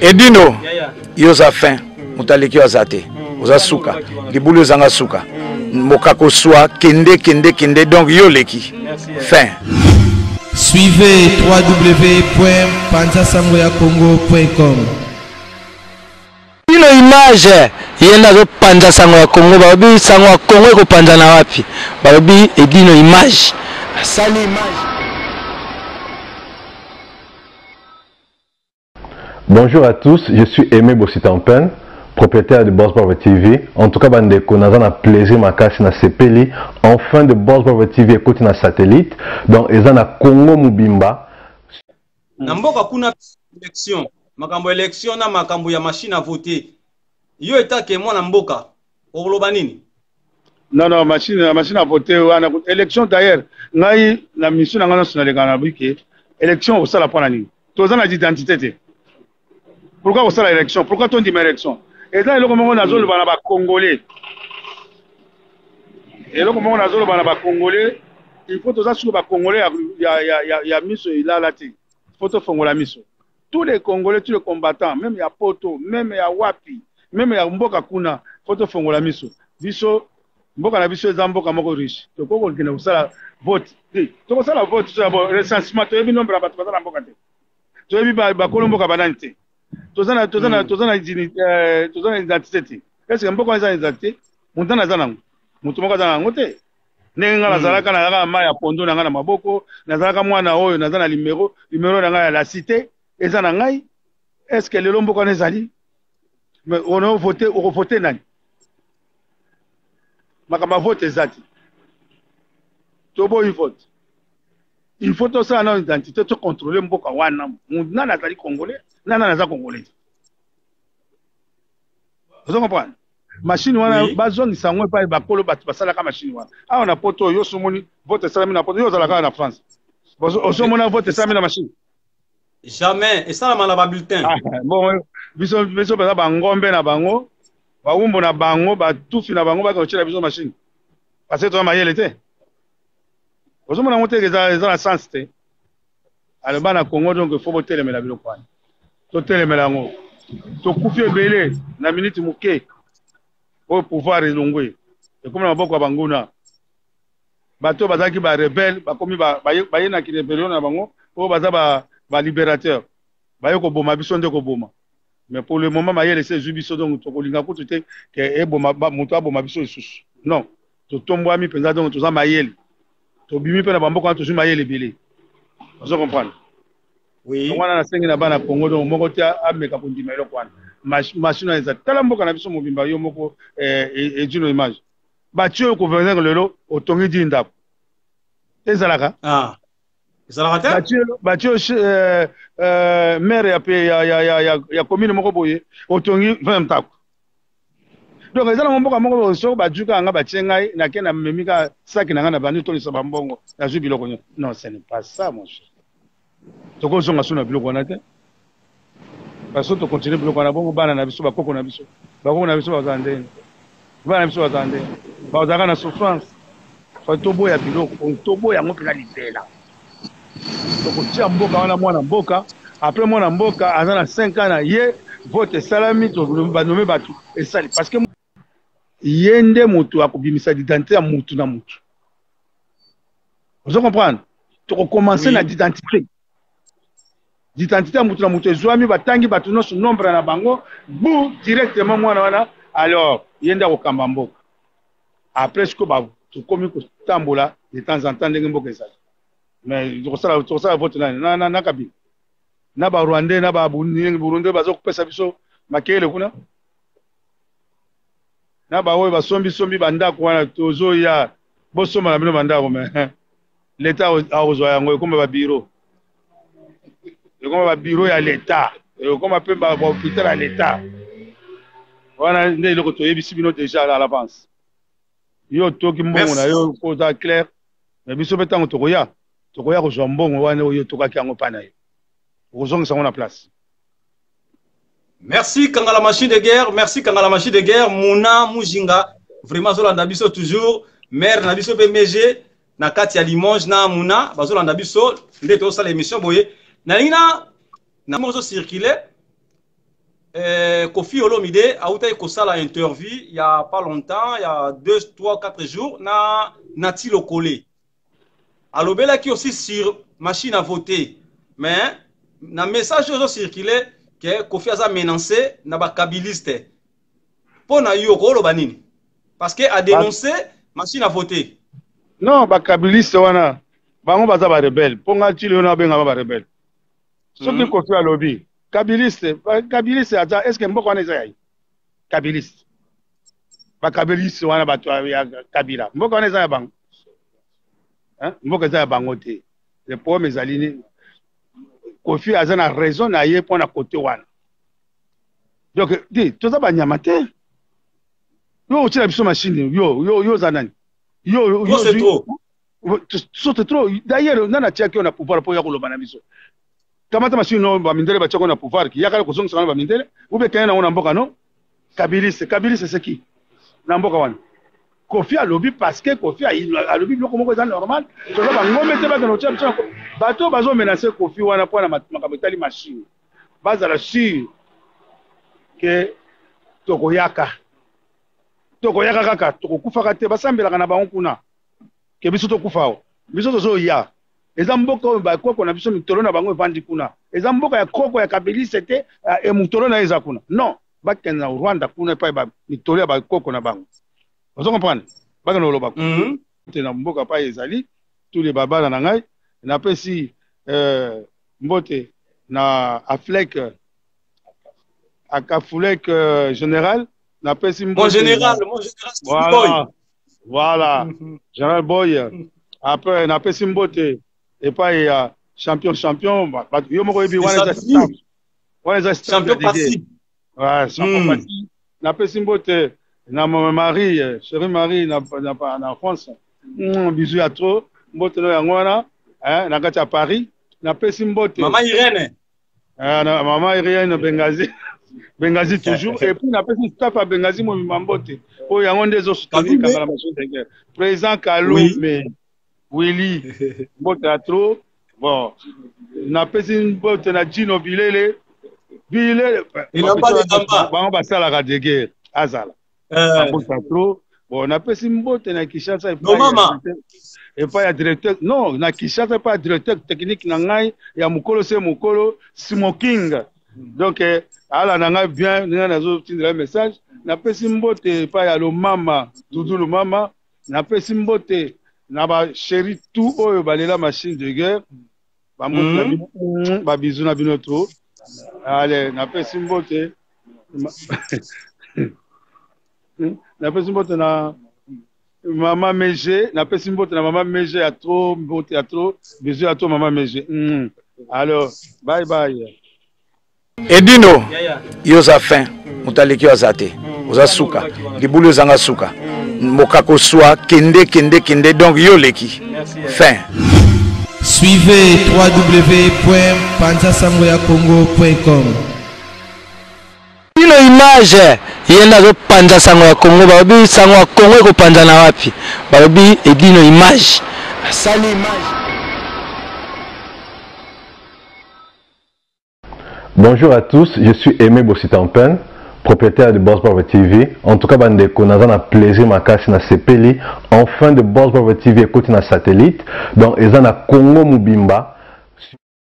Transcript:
Edino, yoza fin, mutaleki azate, oza suka, libulu zanga suka, mokako soa, kende, donc yoleki, fin. Suivez www.panzasangoyacongo.com. Une image, yenda zo panza sango ya Congo, babi sango ya Congo ko panza na wapi? Babi Edino image. Sali image. Bonjour à tous, je suis Aimé Bossitampen, propriétaire de Boss Brother TV. En tout cas, bandeko, nous avons un plaisir ma casse na CPLI. Enfin de Boss Brother TV écoute na satellite. Donc, ils ont na Congo Mubimba. Namboka kuna élection, makambo élection na makambo ya machine à voter. Yo etake moi na mboka. Okoloba nini? Non, machine à voter wana élection d'ailleurs. Ngai na mission na ngana sonale kana biki. Élection au sala pona nini? Tozana d'identité. Pourquoi on sala élection? Pourquoi on dit élection? Et là, il y a des Congolais. Et là, Congolais. Il faut que les Congolais, il y a mis il a la il faut que les mis. Tous les Congolais, tous les combattants, même il y a Poto, même il y a Wapi, même il y a Mboka Kuna, il faut que les mis. Biso, Mboka na biso Zamboka moko riche. Donc, on a ça vote. Donc, ça la vote, c'est le recensement. Tu as vu nombre de battre la Mboka. Tu as vu Bakolomboka Banante. Tozana identité. Est-ce que mboko za identité? Mutana zana. Mutu moko zana ngote. Nenga na zalaka na ngaka maya pondo na ngana na maboko, na zalaka mwana oyo na zana numéro na ngaka ya la cité, eza na ngai. Est-ce que le lomboko na ezali? Mais on a voté nani? Makama vote ezati. Tobo il vote. Il faut tout ça dans l'identité, tout contrôler mboka wana. Nana azali congolais. Non, congolais. Vous comprenez? Machine wana bazongi sango pa bakolo batu basala ka machine wana. Ah on a poto yo somoni vote salami na poto yo zalaka na France. Bozo somona vote salami na machine. Jamais et ça la ba bulletin. Bon biso ba ngombe na bango, ba umbo na bango, ba tufi na bango ba ko chira biso machine. Parce que toi mayele te. Bozo mona monter que ça la sens te. Alors bana Congo donc il faut voter les la biloko wana. Totel melango to kufi ebele na minute muke au pouvoir elongwe et comme na maboko ya banguna bato bazaki ba rebelle bakomi ba yena ki rebellion na bango o baza ba libérateur baye ko boma biso nde ko boma mais pour le moment mayele se jubiso donc to kolinga kutu te ke e boma muto aboma biso isusu non to tombwa mi penza donc to za mayele to bimi pe na bamboko to zu mayele ebele vous comprenez? Oui. On a na bana Congo donc moko tia ameka ko ndima eloko wana. Machine eza tala mboka na biso mobimba yo moko edino image. Ba tio ko venir lelo otongi dinda. Ezalaka. Ah. Ezalaka te? Ba tio maire ya commune moko boye otongi 20 tako. Donc ezala mboka moko so ba juka nga ba tiengai na kena memika saki na nga na bandi to lisa bambongo na zu biloko. Non, ce n'est pas ça mon cher. Toko zonga suna biloko na te parce que to continue biloko na bongo bana na biso bakoko na biso bazande bana na biso bazande bazaka na souffrance fa tobo ya biloko tobo ya ngopela libela toko tia mboka wana mwana mboka après mwana mboka azana 5 ans na ye vote salami to banome batu esali parce que yende mutu akobimisa identité ya mutu na mutu vous comprenez to commencer na identité d'identité mutu na mutu ezwami batangi batu noso nombre na bango bu directement mwana wana alors yenda ko kamba mboka après ce que ba to komi ko tambola de temps en temps ndenge mboka ezali mais to sala vote na kabila na ba Rwandais na ba Burundi bazo kopesa biso makele kuna na ba oyo basombi bandako wana tozo ya bosoma na bino bandako mais l'état aozwa yango comme ba bureau comme un bureau à l'État, comme un peu un hôpital à l'État. Voilà, nous avons déjà à l'avance. Nous avons un clair. Mais nous avons un toya. Toya ko jambon wana oyo tokaki yango pana ye. Ozonga sango na place. Merci Kangala machine de guerre, merci Kangala machine de guerre, Mouna Mujinga, vraiment Zolanda biso toujours, maire na biso BMG, na kati ya Limoges na Mouna, bazolanda biso, ndeto sala émission boye. Na mozo circuler Kofi Olomide a eu une interview il y a pas longtemps, il y a 2, 3, 4 jours, na Nati Lokole. Alors, là qui aussi sur machine à voter, mais na message qui circulé que Kofi a menacé na ba kabiliste. Pour na yoko lo banini. Parce que a dénoncé machine à voter. Non, ba kabiliste wana bango baza ba rebelle. Ponga tili na benga ba rebelle. Ce qui Kofi a lobby. Kabiliste aza est-ce que mboko wana ezai kabiliste ba kabiliste wana bato ya kabila mboko wana ezai bango hein mboko ezai bango te le problème ezali ni Kofi aza na raison na ye pona côté wana donc di toza ba nyama te yo otila biso machine yo zanani yo c'est trop c'est trop d'ailleurs nana tiaki on a pouvoir pour ya koloba na biso kamata machine no ba mindele ba chako na pouvoir ki yakala kozonga sana ba mindele ube kaya na ona mboka no kabiliste c'est qui na mboka wana Kofi a lobby parce que Kofi a lobby bloko moko za normal to ba ngombe te ba no tia chako bato bazo menacer Kofi wana pona makamotali machine baza la sur que tokoyaka kaka tokokufa te basambelaka na bango kuna ke biso tokufao biso tozo ya eza mboka ba koko na biso mitolo na bango evandi kuna eza mboka ya koko ya kabiliste te e mutolo na eza kuna non bakena na Rwanda kuna pa ba mitolo ya ba koko na bango ozo comprendre bakena lo bako te na mboka pa ezali tous les babala na ngai na pesi mbote na Aflek akafulek général na pesi mbote mon général voilà général boy après na pesi mbote et pas il y a champion yo moko yebi wana champion passif ouais champion passif na pesi mbote na Marie chérie Marie na France bisous à trop mbote no yango wana na kati ya Paris na pesi mbote maman Irène maman Irène Bengazi toujours et puis na pesi staff à Bengazi mo mbote o yango ndezo soutenir kangala machine de guerre président Kalume Willy mbote à trop bon na pesi mbote na Gino Bilele il n'a pas de tamba bango basala de guerre azala mbote à trop bon na pesi mbote na Kinshasa et pas ya directeur non na Kinshasa pas directeur technique na ngai ya mukolo se mukolo smoking donc ala na ngai bien na nazo tindra message na pesi mbote pas ya lo mama Doudou lo mama na pesi mbote na ba chéri tout oyo balela machine de guerre ba mbote ba bisou na bino trop allez na pesi mbote na pesi mbote na maman Mégé na pesi mbote na maman Mégé à trop mbote à trop bisou à trop maman Mégé alors bye bye Edino yoza fin mutaleki azate oza suka libulu zanga suka mokako swa kende donc yo leki fin. Suivez www.panzasangoyakongo.com. Ino image yenda zo panza sango ya Kongo babi sango ya Kongo ko panza na wapi babi edino image sali image. Bonjour à tous, je suis Aimé Bossitampen, propriétaire de Boss Brother TV. En tout cas, bandeko, nous avons un plaisir makasi na sepeli enfin de Boss Brother TV écoute na satellite. Donc, ils ont na Congo Mubimba.